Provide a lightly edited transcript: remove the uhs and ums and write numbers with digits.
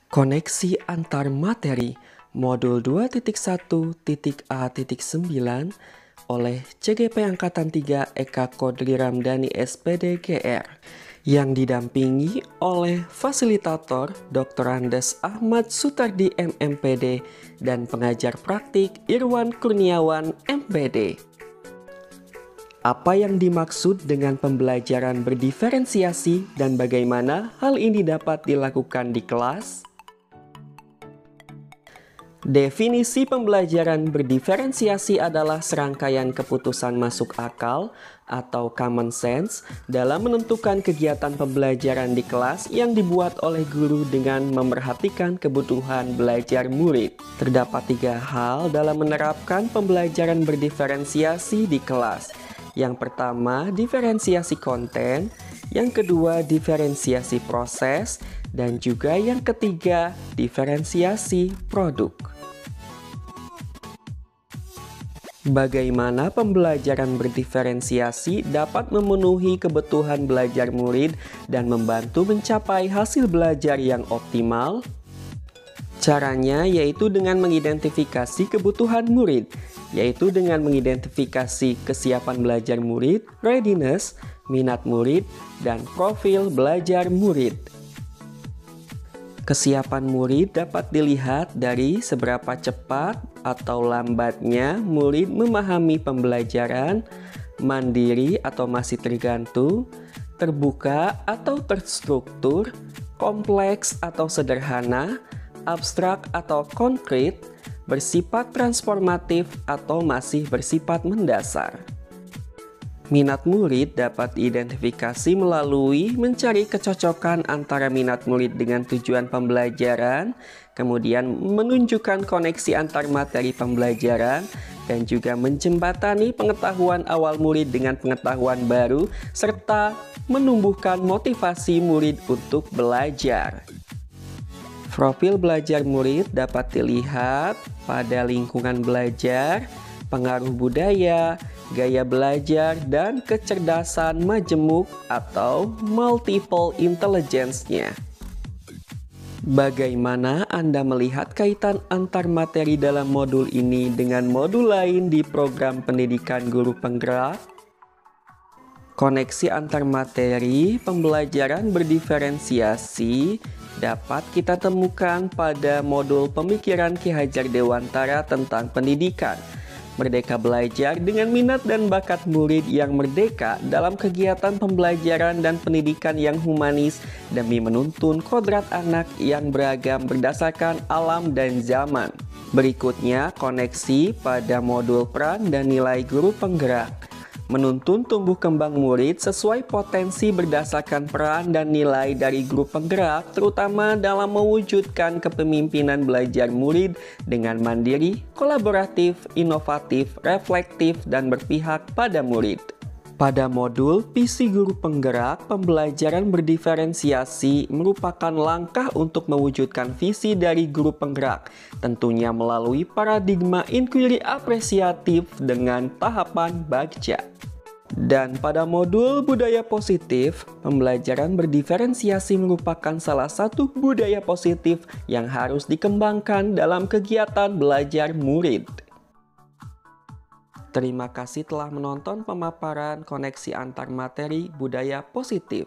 Koneksi antar materi Modul 2.1.A.9 oleh CGP Angkatan 3 Eka Kodri Ramdhani SPD GR yang didampingi oleh Fasilitator Dr. Andes Ahmad Sutardi MMPD dan pengajar praktik Irwan Kurniawan MPD. Apa yang dimaksud dengan pembelajaran berdiferensiasi dan bagaimana hal ini dapat dilakukan di kelas? Definisi pembelajaran berdiferensiasi adalah serangkaian keputusan masuk akal atau common sense dalam menentukan kegiatan pembelajaran di kelas yang dibuat oleh guru dengan memerhatikan kebutuhan belajar murid. Terdapat 3 hal dalam menerapkan pembelajaran berdiferensiasi di kelas. Yang pertama, diferensiasi konten, yang kedua, diferensiasi proses, dan juga yang ketiga, diferensiasi produk. Bagaimana pembelajaran berdiferensiasi dapat memenuhi kebutuhan belajar murid dan membantu mencapai hasil belajar yang optimal? Caranya yaitu dengan mengidentifikasi kebutuhan murid, yaitu dengan mengidentifikasi kesiapan belajar murid, readiness, minat murid, dan profil belajar murid. Kesiapan murid dapat dilihat dari seberapa cepat atau lambatnya murid memahami pembelajaran, mandiri atau masih tergantung, terbuka atau terstruktur, kompleks atau sederhana, abstrak atau konkret, bersifat transformatif atau masih bersifat mendasar. Minat murid dapat diidentifikasi melalui mencari kecocokan antara minat murid dengan tujuan pembelajaran, kemudian menunjukkan koneksi antar materi pembelajaran, dan juga menjembatani pengetahuan awal murid dengan pengetahuan baru, serta menumbuhkan motivasi murid untuk belajar. Profil belajar murid dapat dilihat pada lingkungan belajar, pengaruh budaya, gaya belajar, dan kecerdasan majemuk atau multiple intelligence-nya. Bagaimana Anda melihat kaitan antar materi dalam modul ini dengan modul lain di program pendidikan guru penggerak? Koneksi antar materi pembelajaran berdiferensiasi dapat kita temukan pada modul pemikiran Ki Hajar Dewantara tentang pendidikan. Merdeka belajar dengan minat dan bakat murid yang merdeka dalam kegiatan pembelajaran dan pendidikan yang humanis demi menuntun kodrat anak yang beragam berdasarkan alam dan zaman. Berikutnya, koneksi pada modul peran dan nilai guru penggerak. Menuntun tumbuh kembang murid sesuai potensi berdasarkan peran dan nilai dari guru penggerak, terutama dalam mewujudkan kepemimpinan belajar murid dengan mandiri, kolaboratif, inovatif, reflektif, dan berpihak pada murid. Pada modul visi guru penggerak, pembelajaran berdiferensiasi merupakan langkah untuk mewujudkan visi dari guru penggerak, tentunya melalui paradigma inquiry apresiatif dengan tahapan baca. Dan pada modul budaya positif, pembelajaran berdiferensiasi merupakan salah satu budaya positif yang harus dikembangkan dalam kegiatan belajar murid. Terima kasih telah menonton pemaparan koneksi antar materi budaya positif.